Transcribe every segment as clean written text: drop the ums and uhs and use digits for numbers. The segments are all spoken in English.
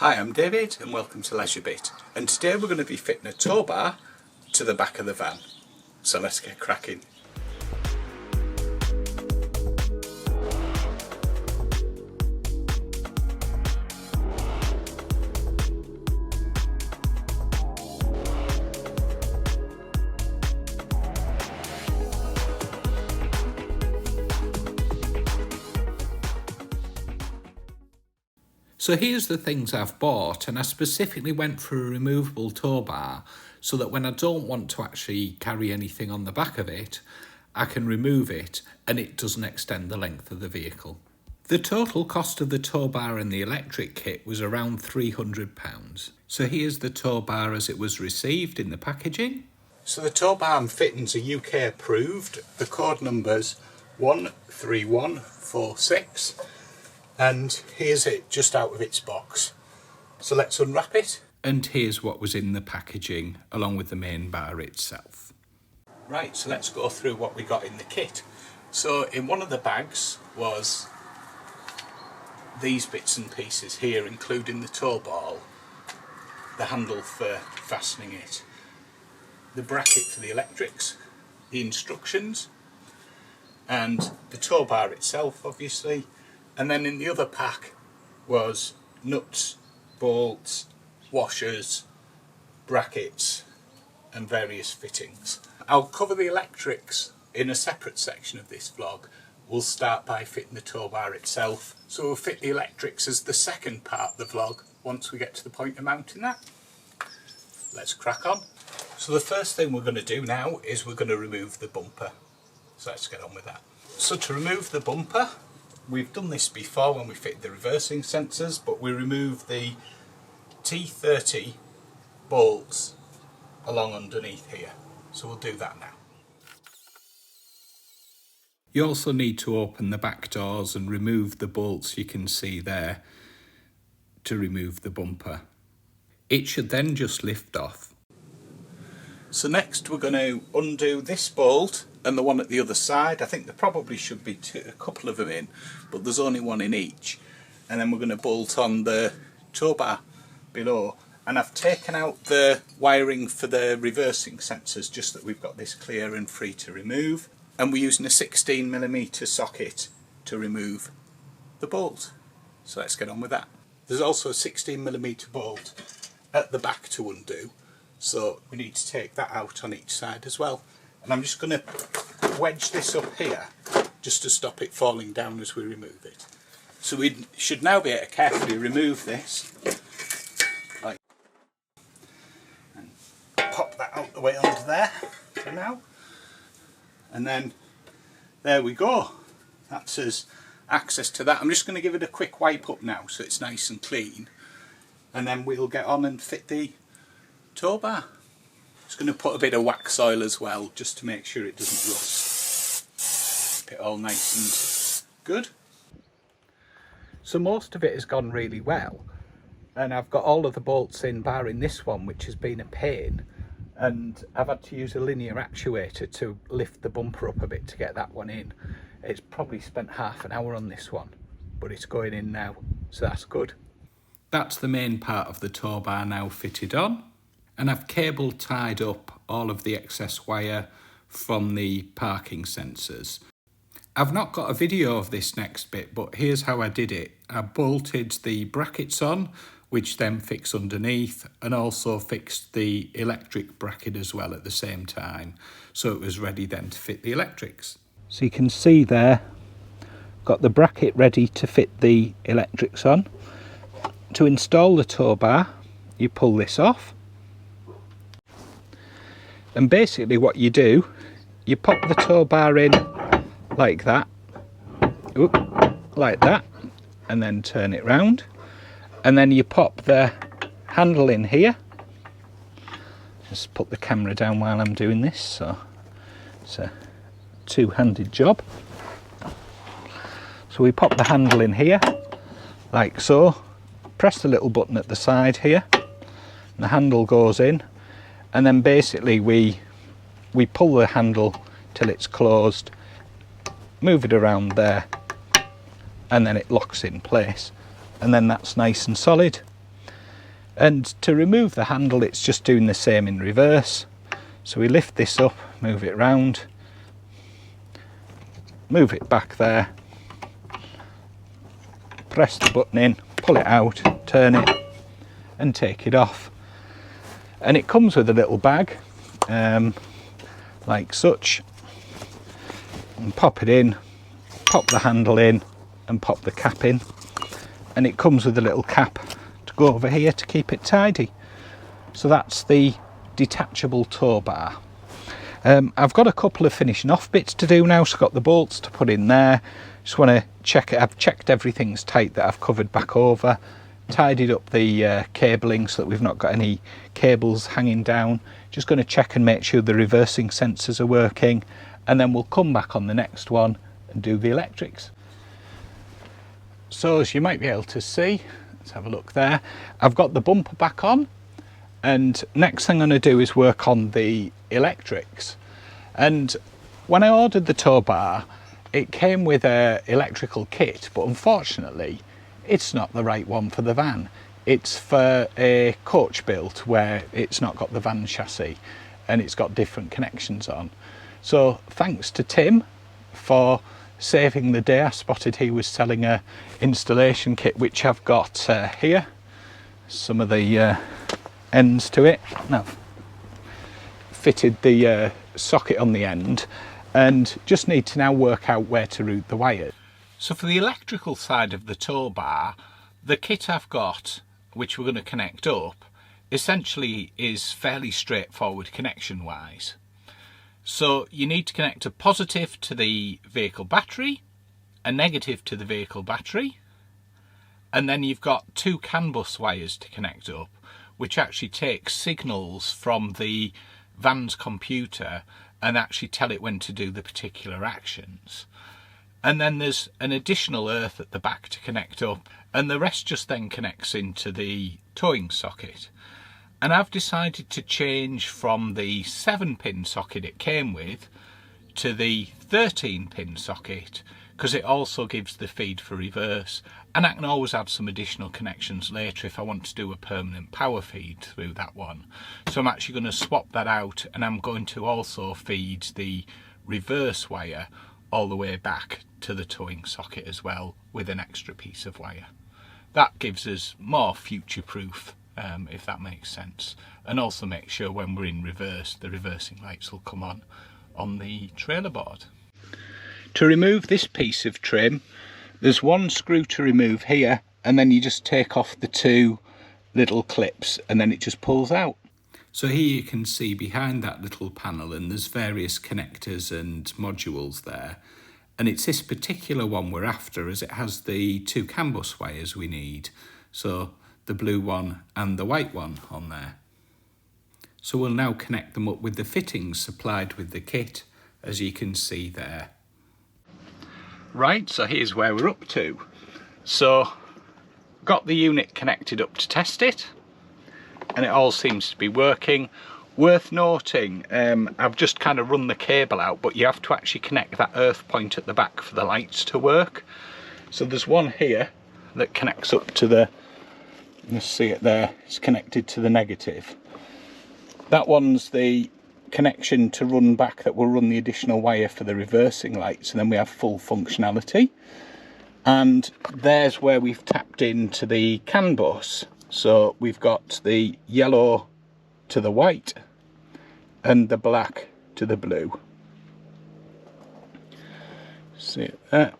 Hi, I'm David and welcome to Leisure Bit, and today we're going to be fitting a tow bar to the back of the van. So let's get cracking. So here's the things I've bought, and I specifically went for a removable tow bar so that when I don't want to actually carry anything on the back of it, I can remove it and it doesn't extend the length of the vehicle. The total cost of the tow bar and the electric kit was around £300. So here's the tow bar as it was received in the packaging. So the tow bar and fittings are UK approved. The code number's 13146. And here's it just out of its box. So let's unwrap it. And here's what was in the packaging along with the main bar itself. Right, so let's go through what we got in the kit. So in one of the bags was these bits and pieces here, including the tow ball, the handle for fastening it, the bracket for the electrics, the instructions, and the tow bar itself, obviously. And then in the other pack was nuts, bolts, washers, brackets and various fittings. I'll cover the electrics in a separate section of this vlog. We'll start by fitting the tow bar itself. So we'll fit the electrics as the second part of the vlog once we get to the point of mounting that. Let's crack on. So the first thing we're going to do now is we're going to remove the bumper. So let's get on with that. So to remove the bumper, we've done this before when we fit the reversing sensors, but we remove the T30 bolts along underneath here. So we'll do that now. You also need to open the back doors and remove the bolts you can see there to remove the bumper. It should then just lift off. So next we're going to undo this bolt and the one at the other side. I think there probably should be a couple of them in, but there's only one in each. And then we're going to bolt on the tow bar below. And I've taken out the wiring for the reversing sensors just that we've got this clear and free to remove. And we're using a 16mm socket to remove the bolt. So let's get on with that. There's also a 16mm bolt at the back to undo. So we need to take that out on each side as well. And I'm just going to wedge this up here just to stop it falling down as we remove it. So we should now be able to carefully remove this. Like, and pop that out the way onto there for now. And then there we go. That's us access to that. I'm just going to give it a quick wipe up now so it's nice and clean. And then we'll get on and fit the tow bar. Just going to put a bit of wax oil as well just to make sure it doesn't rust. Keep it all nice and good. So most of it has gone really well, and I've got all of the bolts in barring this one, which has been a pain, and I've had to use a linear actuator to lift the bumper up a bit to get that one in. It's probably spent half an hour on this one, but it's going in now, so that's good. That's the main part of the tow bar now fitted on. And I've cable tied up all of the excess wire from the parking sensors. I've not got a video of this next bit, but here's how I did it. I bolted the brackets on, which then fixed underneath, and also fixed the electric bracket as well at the same time. So it was ready then to fit the electrics. So you can see there, got the bracket ready to fit the electrics on. To install the tow bar, you pull this off. And basically what you do, you pop the tow bar in like that, like that, and then turn it round. And then you pop the handle in here. Just put the camera down while I'm doing this, so it's a two-handed job. So we pop the handle in here, like so. Press the little button at the side here, and the handle goes in. And then basically we pull the handle till it's closed, move it around there, and then it locks in place. And then that's nice and solid. And to remove the handle, it's just doing the same in reverse. So we lift this up, move it round, move it back there, press the button in, pull it out, turn it and take it off. And it comes with a little bag, like such, and pop it in, pop the handle in and pop the cap in, and it comes with a little cap to go over here to keep it tidy. So that's the detachable tow bar. I've got a couple of finishing off bits to do now, so I've got the bolts to put in there. Just want to check it. I've checked everything's tight that I've covered back over, tidied up the cabling so that we've not got any cables hanging down. Just going to check and make sure the reversing sensors are working, and then we'll come back on the next one and do the electrics. So as you might be able to see, let's have a look there, I've got the bumper back on, and next thing I'm going to do is work on the electrics. And when I ordered the tow bar, it came with a electrical kit, but unfortunately it's not the right one for the van. It's for a coach build where it's not got the van chassis and it's got different connections on. So thanks to Tim for saving the day. I spotted he was selling a installation kit, which I've got here, some of the ends to it. Now fitted the socket on the end and just need to now work out where to route the wires. So for the electrical side of the tow bar, the kit I've got, which we're going to connect up, essentially is fairly straightforward connection wise. So you need to connect a positive to the vehicle battery, a negative to the vehicle battery, and then you've got two CANBUS wires to connect up, which actually take signals from the van's computer and actually tell it when to do the particular actions. And then there's an additional earth at the back to connect up, and the rest just then connects into the towing socket. And I've decided to change from the 7-pin socket it came with to the 13-pin socket, because it also gives the feed for reverse, and I can always add some additional connections later if I want to do a permanent power feed through that one. So I'm actually going to swap that out, and I'm going to also feed the reverse wire all the way back to the towing socket as well with an extra piece of wire. That gives us more future proof, if that makes sense, and also make sure when we're in reverse the reversing lights will come on the trailer board. To remove this piece of trim, there's one screw to remove here, and then you just take off the two little clips and then it just pulls out. So here you can see behind that little panel, and there's various connectors and modules there, and it's this particular one we're after as it has the two CANBUS wires we need, so the blue one and the white one on there. So we'll now connect them up with the fittings supplied with the kit, as you can see there. Right, so here's where we're up to. So got the unit connected up to test it, and it all seems to be working. Worth noting, I've just kind of run the cable out, but you have to actually connect that earth point at the back for the lights to work. So there's one here that connects up to the, you see it there, it's connected to the negative. That one's the connection to run back that will run the additional wire for the reversing lights, and then we have full functionality. And there's where we've tapped into the CANBUS. So we've got the yellow to the white and the black to the blue. See it there.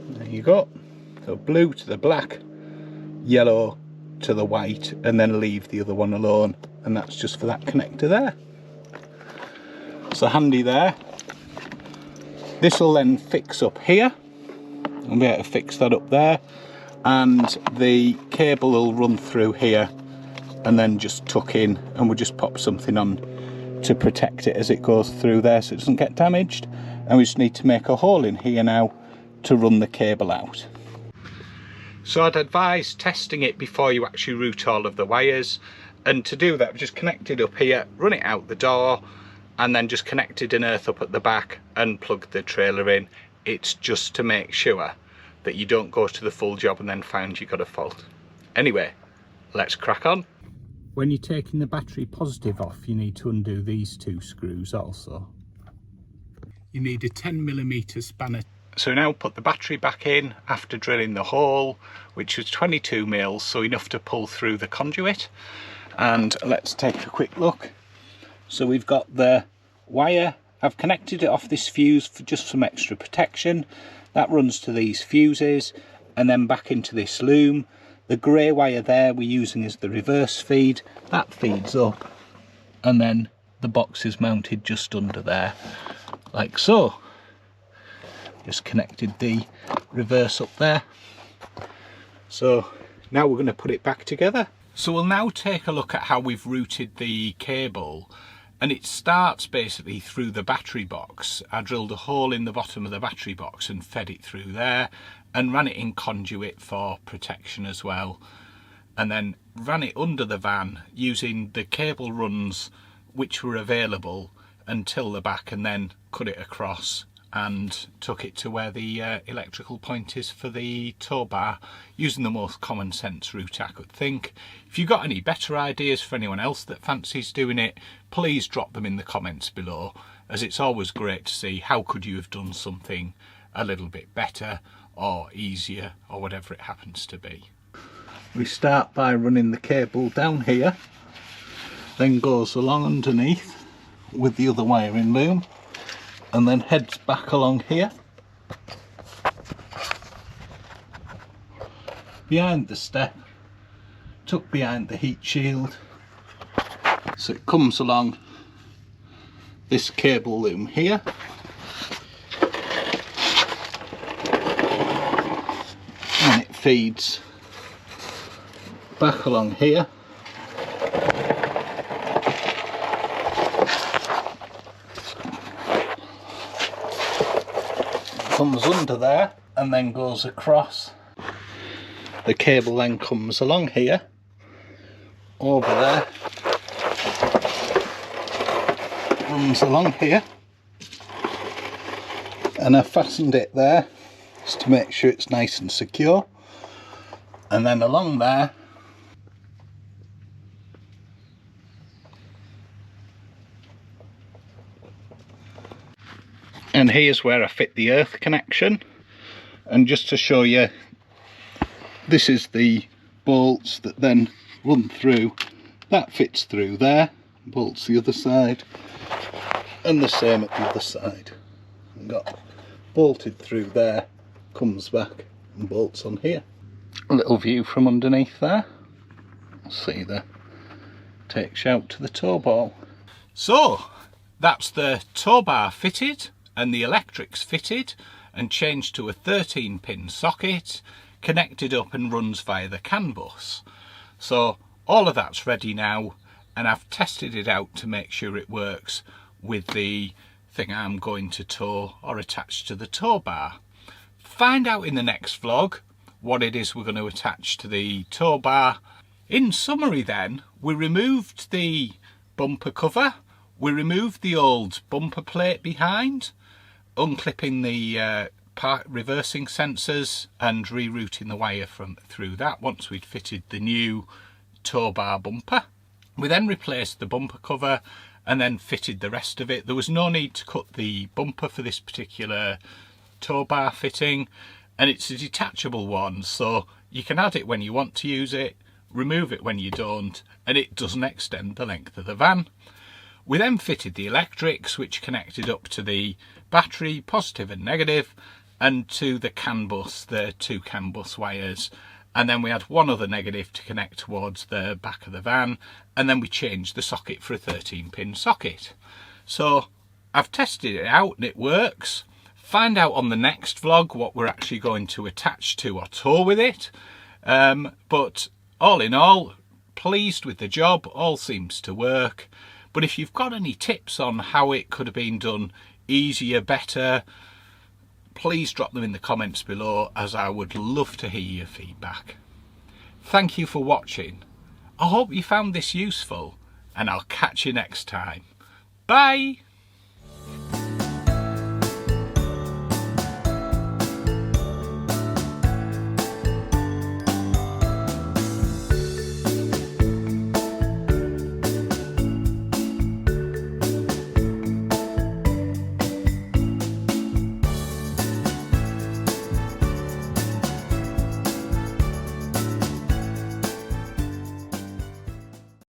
There you go. So blue to the black, yellow to the white, and then leave the other one alone, and that's just for that connector there. So handy there. This will then fix up here. I'll be able to fix that up there, and the cable will run through here and then just tuck in, and we'll just pop something on to protect it as it goes through there so it doesn't get damaged. And we just need to make a hole in here now to run the cable out. So I'd advise testing it before you actually route all of the wires, and to do that I've just connected up here, run it out the door, and then just connected an earth up at the back and plugged the trailer in. It's just to make sure that you don't go to the full job and then find you got a fault. Anyway, let's crack on. When you're taking the battery positive off, you need to undo these two screws also. You need a 10mm spanner. So now put the battery back in after drilling the hole, which was 22mm, so enough to pull through the conduit. And let's take a quick look. So we've got the wire. I've connected it off this fuse for just some extra protection. That runs to these fuses and then back into this loom. The grey wire there we're using as the reverse feed. That feeds up, and then the box is mounted just under there, like so. Just connected the reverse up there. So now we're going to put it back together. So we'll now take a look at how we've routed the cable, and it starts basically through the battery box. I drilled a hole in the bottom of the battery box and fed it through there and ran it in conduit for protection as well, and then ran it under the van using the cable runs which were available until the back, and then cut it across and took it to where the electrical point is for the tow bar, using the most common sense route I could think. If you've got any better ideas for anyone else that fancies doing it, please drop them in the comments below, as it's always great to see how could you have done something a little bit better or easier, or whatever it happens to be. We start by running the cable down here, then goes along underneath with the other wiring loom, and then heads back along here behind the step, tucked behind the heat shield. So it comes along this cable loom here, and it feeds back along here, comes under there and then goes across. The cable then comes along here, over there, runs along here, and I fastened it there just to make sure it's nice and secure, and then along there and here's where I fit the earth connection. And just to show you, this is the bolts that then run through. That fits through there, bolts the other side, and the same at the other side. I've got bolted through there, comes back and bolts on here. A little view from underneath there. See the takes you out to the tow ball. So that's the tow bar fitted and the electrics fitted and changed to a 13-pin socket, connected up and runs via the CANBUS. So all of that's ready now, and I've tested it out to make sure it works with the thing I'm going to tow or attach to the tow bar. Find out in the next vlog what it is we're going to attach to the tow bar. In summary then, we removed the bumper cover, we removed the old bumper plate behind, unclipping the reversing sensors and rerouting the wire through that once we'd fitted the new tow bar bumper. We then replaced the bumper cover and then fitted the rest of it. There was no need to cut the bumper for this particular tow bar fitting, and it's a detachable one, so you can add it when you want to use it, remove it when you don't, and it doesn't extend the length of the van. We then fitted the electrics, which connected up to the battery, positive and negative, and to the CANBUS, the two CANBUS wires. And then we had one other negative to connect towards the back of the van, and then we changed the socket for a 13-pin socket. So I've tested it out and it works. Find out on the next vlog what we're actually going to attach to or tow with it. But all in all, pleased with the job, all seems to work. But if you've got any tips on how it could have been done easier, better, please drop them in the comments below, as I would love to hear your feedback. Thank you for watching. I hope you found this useful, and I'll catch you next time. Bye!